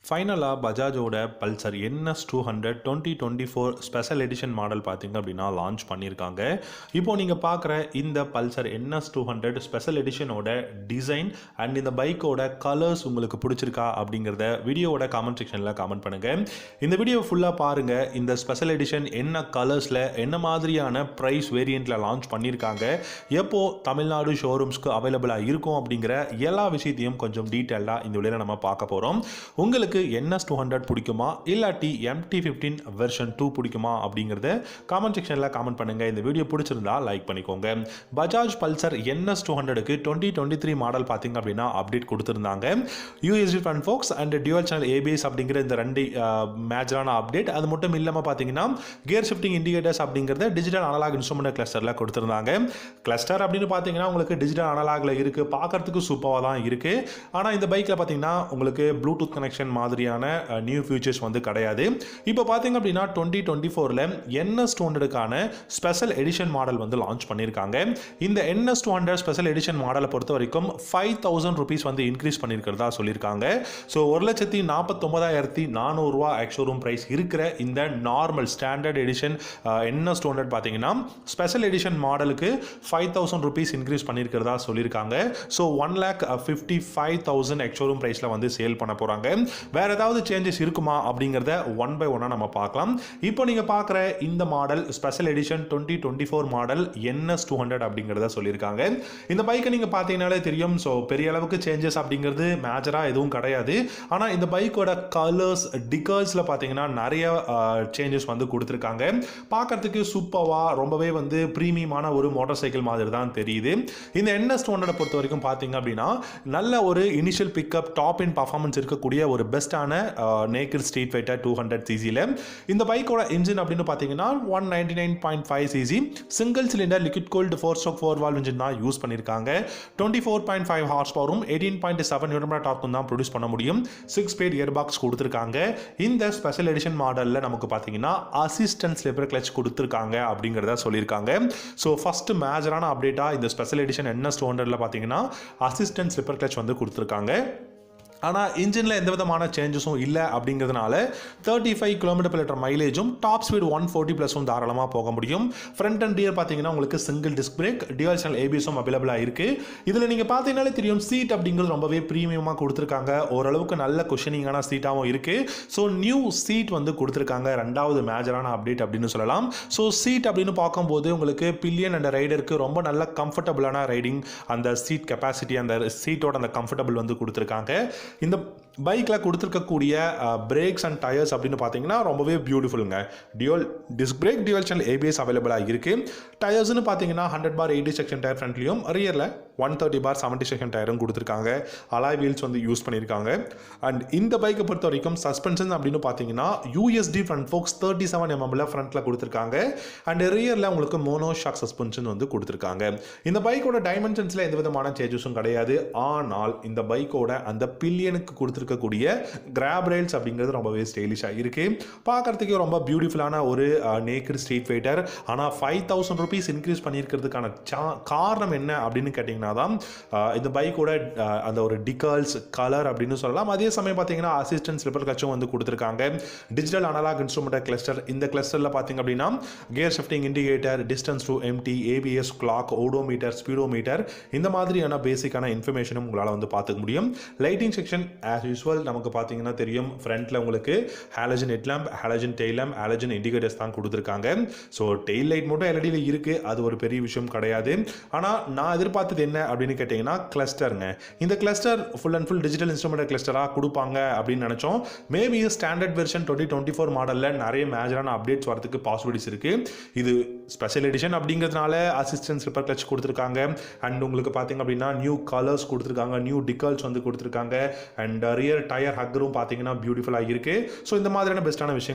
ஃபைனலாக பஜாஜோட Pulsar NS 200 2024 special edition model பார்த்தீங்க அப்படின்னா லான்ச் பண்ணியிருக்காங்க. இப்போது நீங்கள் பார்க்குற இந்த பல்சர் NS 200 ஸ்பெஷல் எடிஷனோட டிசைன் அண்ட் இந்த பைக்கோட கலர்ஸ் உங்களுக்கு பிடிச்சிருக்கா அப்படிங்கிறத வீடியோவோட காமெண்ட் செக்ஷனில் காமெண்ட் பண்ணுங்கள். இந்த வீடியோ ஃபுல்லாக பாருங்கள். இந்த ஸ்பெஷல் எடிஷன் என்ன கலர்ஸில் என்ன மாதிரியான ப்ரைஸ் வேரியண்ட்டில் லான்ச் பண்ணியிருக்காங்க, எப்போ தமிழ்நாடு ஷோரூம்ஸ்க்கு அவைலபிளாக இருக்கும் அப்படிங்கிற எல்லா விஷயத்தையும் கொஞ்சம் டீட்டெயிலாக இந்த வீடியோவில் நம்ம பார்க்க போகிறோம். உங்களுக்கு NS 200 பிடிக்குமா இல்லாட்டி MT-15 வெர்ஷன் 2 பிடிக்குமா அப்படிங்கிறத காமெண்ட் செக்ஷனில் காமெண்ட் பண்ணுங்கள். இந்த வீடியோ பிடிச்சிருந்தா லைக் பண்ணிக்கோங்க. பஜாஜ் பல்சர் NS 200க்கு 2023 மாடல் பார்த்தீங்க அப்படின்னா அப்டேட் கொடுத்துருந்தாங்க. USD front forks and dual channel ABS அப்படிங்கிற இந்த ரெண்டு மேஜரான அப்டேட். அது மட்டும் இல்லாமல் பார்த்தீங்கன்னா கியர் ஷிஃப்டிங் இண்டிகேட்டர்ஸ் அப்படிங்கிறத டிஜிட்டல் அனலாக் இன்ஸ்ட்ருமெண்ட் கிளஸ்டரில் கொடுத்துருந்தாங்க. கிளஸ்டர் அப்படின்னு பார்த்தீங்கன்னா உங்களுக்கு டிஜிட்டல் அனலாகில் இருக்குது, பார்க்கறதுக்கு சூப்பராக தான் இருக்குது. ஆனால் இந்த பைக்கில் பார்த்தீங்கன்னா உங்களுக்கு ப்ளூடூத் கனெக்ஷன் மாதிரியான நியூ ஃபியூச்சர்ஸ் வந்து கிடையாது. இப்போ பார்த்தீங்க அப்படின்னா 2024ல் NS 200க்கான ஸ்பெஷல் எடிஷன் மாடல் வந்து லான்ச் பண்ணியிருக்காங்க. இந்த NS 200 ஸ்பெஷல் எடிஷன் மாடலை பொறுத்த வரைக்கும் 5,000 rupees வந்து இன்க்ரீஸ் பண்ணியிருக்கிறதா சொல்லியிருக்காங்க. ஸோ 1,49,400 ரூபா எக்ஸ்ஷோரூம் ப்ரைஸ் இருக்கிற இந்த நார்மல் ஸ்டாண்டர்ட் எடிஷன் NS 200 பார்த்தீங்கன்னா ஸ்பெஷல் எடிஷன் மாடலுக்கு 5,000 rupees இன்க்ரீஸ் பண்ணியிருக்கிறதா சொல்லியிருக்காங்க. ஸோ 1,55,000 எக்ஸ்ஷோரூம் ப்ரைஸில் வந்து சேல் பண்ண போகிறாங்க. வேற ஏதாவது சேஞ்சஸ் இருக்குமா அப்படிங்கிறத ஒன் பை ஒன்னா நம்ம பார்க்கலாம். இப்போ நீங்க பார்க்குற இந்த model special edition 2024 model NS 200 அப்படிங்கிறத சொல்லியிருக்காங்க. இந்த பைக்கை நீங்க பார்த்தீங்கன்னாலே தெரியும். ஸோ பெரிய அளவுக்கு சேஞ்சஸ் அப்படிங்கிறது மேஜரா எதுவும் கிடையாது. ஆனால் இந்த பைக்கோட கலர்ஸ் டிகர்ஸ்ல பார்த்தீங்கன்னா நிறைய சேஞ்சஸ் வந்து கொடுத்துருக்காங்க. பார்க்கறதுக்கு சூப்பர்வா ரொம்பவே வந்து பிரீமியமான ஒரு மோட்டார் சைக்கிள் மாதிரி தான் தெரியுது. இந்த NS 200 பொறுத்த வரைக்கும் பார்த்தீங்க அப்படின்னா நல்ல ஒரு இனிஷியல் பிக்கப் டாப் இன் பர்ஃபார்மன்ஸ் இருக்கக்கூடிய ஒரு பெஸ்டான நேக்கட் ஸ்ட்ரீட் ஃபைட்டர் 200cc-ல இந்த பைக்கோட இன்ஜின் அப்படின்னு பார்த்தீங்கன்னா 199.5cc single cylinder liquid gold 4-stroke 4-valve engine தான் யூஸ் பண்ணியிருக்காங்க. 24.5 ஹார்ஸ் பவரும் 18.7 நியூட்டன் டார்க்கும் தான் ப்ரொடியூஸ் பண்ண முடியும். 6-speed இயர்பாக்ஸ் கொடுத்துருக்காங்க. இந்த ஸ்பெஷல் எடிஷன் மாடலில் நமக்கு பார்த்தீங்கன்னா அசிஸ்டன்ட் ஸ்லிப்பர் கிளட்ச் கொடுத்துருக்காங்க அப்படிங்கிறத சொல்லியிருக்காங்க. ஸோ ஃபர்ஸ்ட் மேஜரான அப்டேட்டாக இந்த ஸ்பெஷல் எடிஷன் NS 200ல பார்த்தீங்கன்னா அசிஸ்டன்ட் ஸ்லிப்பர் கிளட்ச் வந்து கொடுத்துருக்காங்க. ஆனால் இன்ஜினில் எந்த விதமான சேஞ்சஸும் இல்லை அப்படிங்கிறதுனால 35 km/லிட்டர் மைலேஜும் டாப் ஸ்பீட் 140+ தாராளமாக போக முடியும். ஃப்ரண்ட் அண்ட் ரியர் பார்த்தீங்கன்னா உங்களுக்கு single disc brake dual channel ABS-ம் அவைலபிளாக இருக்குது. இதில் நீங்கள் பார்த்தீங்கன்னாலே தெரியும் சீட் அப்படிங்கிறது ரொம்பவே ப்ரீமியமாக கொடுத்துருக்காங்க. ஓரளவுக்கு நல்ல குஷனிங்கான சீட்டாகவும் இருக்குது. ஸோ நியூ சீட் வந்து கொடுத்துருக்காங்க. ரெண்டாவது மேஜரான அப்டேட் அப்படின்னு சொல்லலாம். ஸோ சீட் அப்படின்னு பார்க்கும்போது உங்களுக்கு பில்லியன் அண்ட் ரைடருக்கு ரொம்ப நல்ல கம்ஃபர்டபுளான ரைடிங் அந்த சீட் கெப்பாசிட்டி அந்த சீட்டோட அந்த கம்ஃபர்டபுள் வந்து கொடுத்துருக்காங்க. இந்த பைக்கில் கொடுத்துருக்கக்கூடிய பிரேக்ஸ் அண்ட் டயர்ஸ் அப்படின்னு பார்த்தீங்கன்னா ரொம்பவே பியூட்டிஃபுல்லுங்க. Dual disc brake dual channel ABS அவைலபிளாக இருக்குது. டயர்ஸ்னு பார்த்தீங்கன்னா 100/80 செக்ஷன் டயர் ஃப்ரண்ட்லையும் ரியரில் 130/70 செக்ஷன் டயரும் கொடுத்துருக்காங்க. அலாய் வீல்ஸ் வந்து யூஸ் பண்ணியிருக்காங்க. அண்ட் இந்த பைக்கை பொறுத்த வரைக்கும் சஸ்பென்ஷன் அப்படின்னு பார்த்தீங்கன்னா USD ஃப்ரண்ட் ஃபோக்ஸ் 37 mm ஃப்ரண்ட்டில் கொடுத்துருக்காங்க. அண்ட் ரியரில் உங்களுக்கு மோனோ ஷாக் சஸ்பென்ஷன் வந்து கொடுத்துருக்காங்க. இந்த பைக்கோட டைமென்ஷன்ஸில் எந்த விதமான சேஞ்சஸும் கிடையாது. ஆனால் இந்த பைக்கோட அந்த பில்லியனுக்கு கொடுத்துருக்கக்கூடிய கிராப் ரேல்ஸ் அப்படிங்கிறது ரொம்பவே ஸ்டைலிஷாக இருக்குது. பார்க்கறதுக்கு ரொம்ப பியூட்டிஃபுல்லான ஒரு நேக்கட் ஸ்ட்ரீட் ஃபைட்டர். ஆனால் 5,000 rupees இன்க்ரீஸ் பண்ணியிருக்கிறதுக்கான காரணம் என்ன அப்படின்னு கேட்டிங்கன்னா தான் இந்த பைக்கோட அந்த ஒரு டிகல்ஸ் கலர் அப்படின்னு சொல்லலாம். அதே சமயம் பார்த்தீங்கன்னா அசிஸ்டன்ட் ஸ்லிப்பர் கிளட்சும் வந்து கொடுத்துருக்காங்க. Digital analog instrument cluster. இந்த கிளஸ்டரில் பார்த்தீங்க அப்படின்னா gear shifting indicator, distance to empty, ABS, clock, odometer, speedometer இந்த மாதிரியான பேசிக்கான இன்ஃபர்மேஷனும் உங்களால் வந்து பார்த்துக்க முடியும். லைட்டிங் செக்ஷன் as usual நமக்கு பார்த்தீங்கன்னா தெரியும் ஃப்ரண்ட்ல உங்களுக்கு halogen headlamp, halogen tail lamp, halogen indicators தான் கொடுத்துருக்காங்க. ஸோ டெயில் லைட் மட்டும் LEDல இருக்குது. அது ஒரு பெரிய விஷயம் கிடையாது. ஆனால் நான் எதிர்பார்த்தது என்ன அப்படின்னு கேட்டிங்கன்னா கிளஸ்டருங்க. இந்த cluster full and full digital instrument கிளஸ்டராக கொடுப்பாங்க அப்படின்னு நினச்சோம். மேபி ஸ்டாண்டர்ட் வெர்ஷன் 2024 மாடலில் நிறைய மேஜரான அப்டேட்ஸ் வரதுக்கு பாசிபிலிட்டிஸ் இருக்குது. இது ஸ்பெஷல் எடிஷன் அப்படிங்கிறதுனால அசிஸ்டன்ட் ஸ்லிப்பர் கிளட்ச் கொடுத்துருக்காங்க. அண்ட் உங்களுக்கு பார்த்தீங்க அப்படின்னா நியூ கலர்ஸ் கொடுத்துருக்காங்க, நியூ டிகல்ஸ் வந்து கொடுத்துருக்காங்க. அண்ட் ரியர் டயர் ஹக்கரும் பார்த்தீங்கன்னா பியூட்டிஃபுல்லாக இருக்குது. ஸோ இந்த மாதிரியான பெஸ்ட்டான விஷயம்